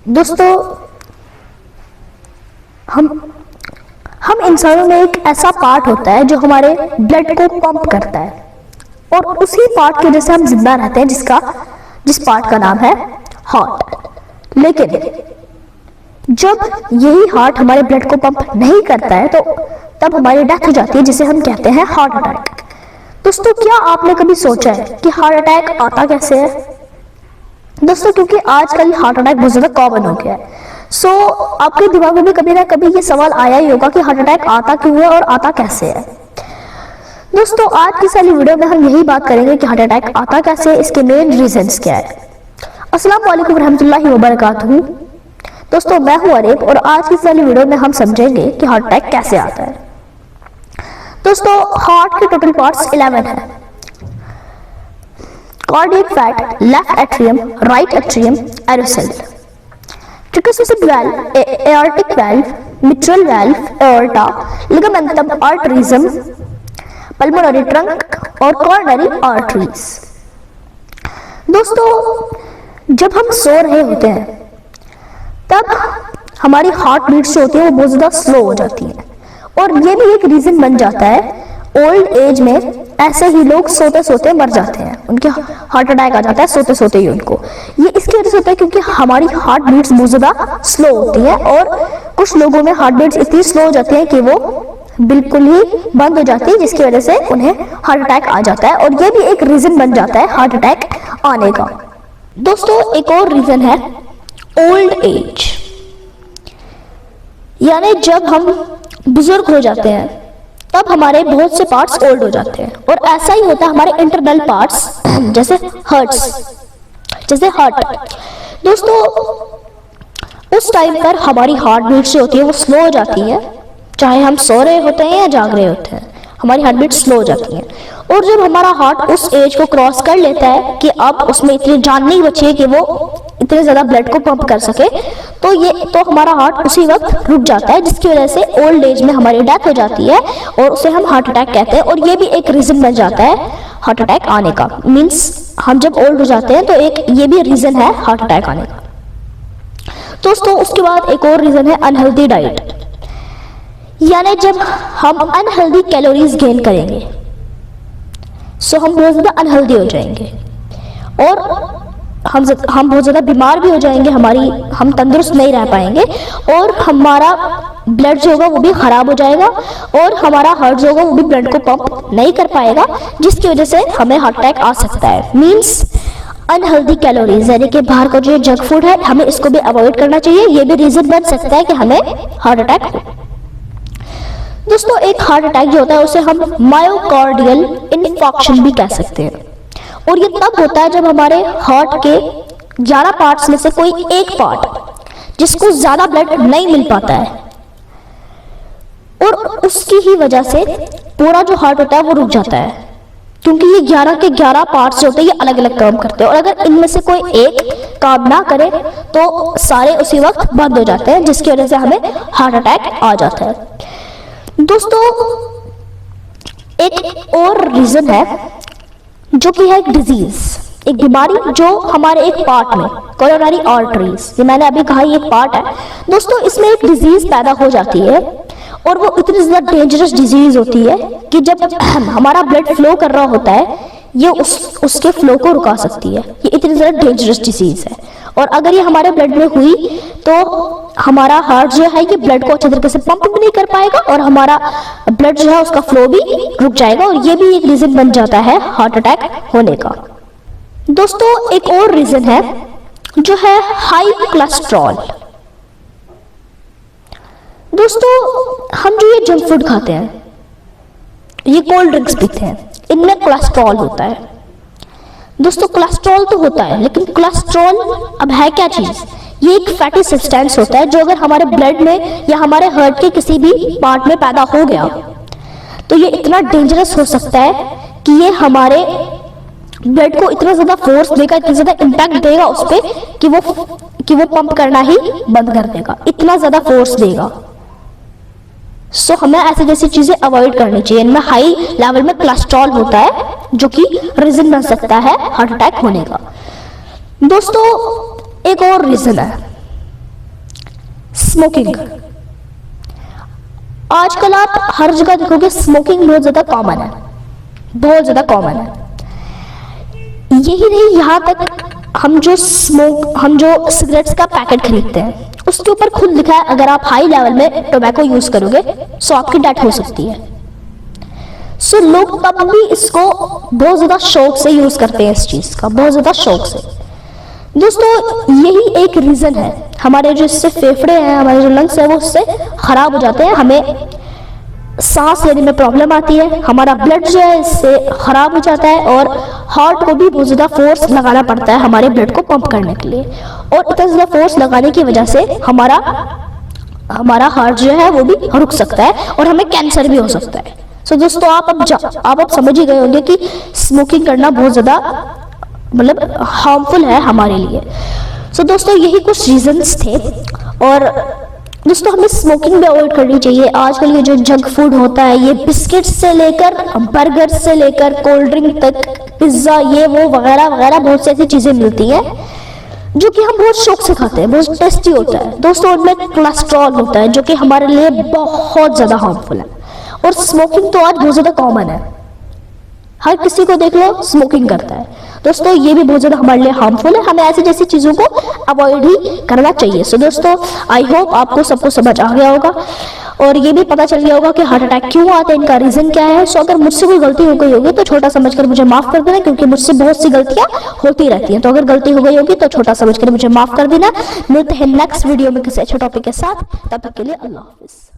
दोस्तों, हम इंसानों में एक ऐसा पार्ट होता है जो हमारे ब्लड को पंप करता है और उसी पार्ट की वजह से हम जिंदा रहते हैं, जिस पार्ट का नाम है हार्ट। लेकिन जब यही हार्ट हमारे ब्लड को पंप नहीं करता है तो तब हमारी डेथ हो जाती है, जिसे हम कहते हैं हार्ट अटैक। दोस्तों, क्या आपने कभी सोचा है कि हार्ट अटैक आता कैसे है? दोस्तों, क्योंकि आजकल हार्ट अटैक बहुत ज्यादा कॉमन हो गया है। आपके दिमाग में भी कभी ना कभी ये सवाल आया ही होगा कि हार्ट अटैक आता क्यों है और आता कैसे है। दोस्तों, आज की सारी वीडियो में हम यही बात करेंगे कि हार्ट अटैक आता कैसे है, इसके मेन रीजंस क्या है। अस्सलाम वालेकुम रहमतुल्लाहि व बरकातहू। दोस्तों, मैं हूं अरेब और आज की सारी वीडियो में हम समझेंगे कि हार्ट अटैक कैसे आता है। दोस्तों, हार्ट के टोटल पार्ट्स 11 है। Cardiac fat, left atrium, right atrium, एरोसेल, tricuspid valve, aortic valve, mitral valve, aorta, ligamentum arteriosum, pulmonary trunk और कॉर्नरी आर्टरीज। दोस्तों, जब हम सो रहे होते हैं तब हमारी हार्ट बीट जो होती है वो बहुत ज्यादा स्लो हो जाती है और ये भी एक रीजन बन जाता है। ओल्ड एज में ऐसे ही लोग सोते सोते मर जाते हैं, उनके हार्ट अटैक आ जाता है सोते सोते ही उनको। ये इसकी वजह से होता है क्योंकि हमारी हार्ट बीट्स बहुत ज्यादा स्लो होती है और कुछ लोगों में हार्ट बीट्स इतनी स्लो हो जाती है कि वो बिल्कुल ही बंद हो जाती है, जिसकी वजह से उन्हें हार्ट अटैक आ जाता है और ये भी एक रीजन बन जाता है हार्ट अटैक आने का। दोस्तों, एक और रीजन है ओल्ड एज, यानी जब हम बुजुर्ग हो जाते हैं तब हमारे बहुत से पार्ट्स ओल्ड हो जाते हैं और ऐसा ही होता है हमारे इंटरनल पार्ट्स जैसे हार्ट। दोस्तों, उस टाइम पर हमारी हार्ट बीट जो होती है वो स्लो हो जाती है, चाहे हम सो रहे होते हैं या जाग रहे होते हैं, हमारी हार्ट बीट स्लो हो जाती है। और जब हमारा हार्ट उस एज को क्रॉस कर लेता है कि अब उसमें इतनी जान नहीं बची है कि वो इतने ज्यादा ब्लड को पंप कर सके, तो हमारा हार्ट उसी वक्त रुक जाता है, जिसकी वजह से ओल्ड एज में हमारी डेथ हो जाती है और उसे हम हार्ट अटैक कहते हैं। और ये भी एक रीजन बन जाता है हार्ट अटैक आने का। मीन्स हम जब ओल्ड हो जाते हैं तो एक ये भी रीजन है हार्ट अटैक आने का। दोस्तों, उसके बाद एक और रीजन है अनहेल्दी डाइट, यानी जब हम अनहेल्दी कैलोरीज गेन करेंगे सो हम बहुत ज्यादा अनहेल्दी हो जाएंगे और हम बहुत ज्यादा बीमार भी हो जाएंगे, हम तंदुरुस्त नहीं रह पाएंगे और हमारा ब्लड जो होगा वो भी खराब हो जाएगा और हमारा हार्ट जो होगा वो भी ब्लड को पंप नहीं कर पाएगा, जिसकी वजह से हमें हार्ट अटैक आ सकता है। मीन्स अनहेल्दी कैलोरीज यानी कि बाहर का जो जंक फूड है हमें इसको भी अवॉइड करना चाहिए। ये भी रीजन बन सकता है कि हमें हार्ट अटैक हो। दोस्तों, एक हार्ट अटैक जो होता है उसे हम मायोकार्डियल इन्फार्क्शन भी कह सकते हैं और ये तब होता है जब हमारे हार्ट के 11 पार्ट्स में से कोई एक पार्ट जिसको ज्यादा ब्लड नहीं मिल पाता है और उसकी ही वजह से पूरा जो हार्ट होता है वो रुक जाता है, क्योंकि ये 11 के 11 पार्ट्स होते हैं, ये अलग अलग काम करते हैं और अगर इनमें से कोई एक काम ना करे तो सारे उसी वक्त बंद हो जाते हैं, जिसकी वजह से हमें हार्ट अटैक आ जाता है। दोस्तों, एक और रीजन है जो कि है एक डिजीज, एक बीमारी जो हमारे एक पार्ट में कोरोनरी आर्टरीज, ये मैंने अभी कहा ये एक पार्ट है। दोस्तों, इसमें एक डिजीज पैदा हो जाती है और वो इतनी ज्यादा डेंजरस डिजीज होती है कि जब हमारा ब्लड फ्लो कर रहा होता है ये उसके फ्लो को रुका सकती है। ये इतनी ज्यादा डेंजरस डिजीज है और अगर ये हमारे ब्लड में हुई तो हमारा हार्ट जो है ये ब्लड को अच्छे तरीके से पंप भी नहीं कर पाएगा और हमारा ब्लड जो है उसका फ्लो भी रुक जाएगा और ये भी एक रीजन बन जाता है हार्ट अटैक होने का। दोस्तों, एक और रीजन है जो है हाई कोलेस्ट्रॉल। दोस्तों, हम जो ये जंक फूड खाते हैं, ये कोल्ड ड्रिंक्स पीते हैं, इनमें कोलेस्ट्रॉल होता है। दोस्तों, कोलेस्ट्रॉल तो होता है लेकिन कोलेस्ट्रॉल अब है क्या चीज? ये एक फैटी सब्सटेंस होता है जो अगर हमारे ब्लड में या हमारे हार्ट के किसी भी पार्ट में पैदा हो गया तो ये इतना डेंजरस हो सकता है कि ये हमारे ब्लड को इतना ज्यादा फोर्स देगा, इतना ज्यादा इम्पैक्ट देगा उस पर कि वो पंप करना ही बंद कर देगा, इतना ज्यादा फोर्स देगा। हमें ऐसी जैसी चीजें अवॉइड करनी चाहिए। इनमें हाई लेवल में कोलेस्ट्रॉल होता है जो कि रीजन बन सकता है हार्ट अटैक होने का। दोस्तों, एक और रीजन है स्मोकिंग। आजकल आप हर जगह देखोगे स्मोकिंग बहुत ज्यादा कॉमन है, बहुत ज्यादा कॉमन है। यही नहीं, यहाँ तक हम जो सिगरेट्स का पैकेट खरीदते हैं उसके ऊपर खुद लिखा है अगर आप हाई लेवल में टोबैको यूज करोगे तो आपकी डेथ हो सकती है। सो लोग तब भी इसको बहुत ज्यादा शौक से यूज करते हैं, इस चीज का बहुत ज्यादा शौक से। दोस्तों यही एक रीजन है, हमारे जो इससे फेफड़े हैं, हमारे जो लंग्स है वो उससे खराब हो जाते हैं, हमें सांस लेने में प्रॉब्लम आती है, हमारा ब्लड जो है इससे खराब हो जाता है और हार्ट को भी बहुत ज्यादा फोर्स लगाना पड़ता है हमारे ब्लड को पंप करने के लिए, और इतना ज्यादा फोर्स लगाने की वजह से हमारा हार्ट जो है वो भी रुक सकता है और हमें कैंसर भी हो सकता है। सो दोस्तों आप अब समझ ही गए होंगे कि स्मोकिंग करना बहुत ज्यादा मतलब हार्मफुल है हमारे लिए। सो दोस्तों यही कुछ रीजंस थे, और दोस्तों हमें स्मोकिंग भी अवॉइड करनी चाहिए। आजकल ये जो जंक फूड होता है, ये बिस्किट से लेकर बर्गर से लेकर कोल्ड ड्रिंक तक, पिज्जा, ये वो वगैरह वगैरह बहुत सी ऐसी चीजें मिलती हैं जो कि हम बहुत शौक से खाते हैं, बहुत टेस्टी होता है। दोस्तों उनमें कोलेस्ट्रॉल होता है जो कि हमारे लिए बहुत ज्यादा हार्मफुल है, और स्मोकिंग तो आज बहुत ज्यादा कॉमन है, हर किसी को देख लो स्मोकिंग करता है। दोस्तों ये भी बहुत ज्यादा हमारे लिए हार्मफुल है, हमें ऐसी जैसी चीजों को अवॉइड ही करना चाहिए। सो दोस्तों आई होप आपको सबको समझ आ गया होगा और ये भी पता चल गया होगा कि हार्ट अटैक क्यों आता है, इनका रीजन क्या है। सो अगर मुझसे कोई गलती हो गई होगी तो छोटा समझकर मुझे माफ कर देना, क्योंकि मुझसे बहुत सी गलतियां होती रहती हैं। तो अगर गलती हो गई होगी तो छोटा समझकर मुझे माफ कर देना। मिलते हैं नेक्स्ट वीडियो में किसी अच्छे टॉपिक के साथ, तब तक के लिए अल्लाह हाफिज।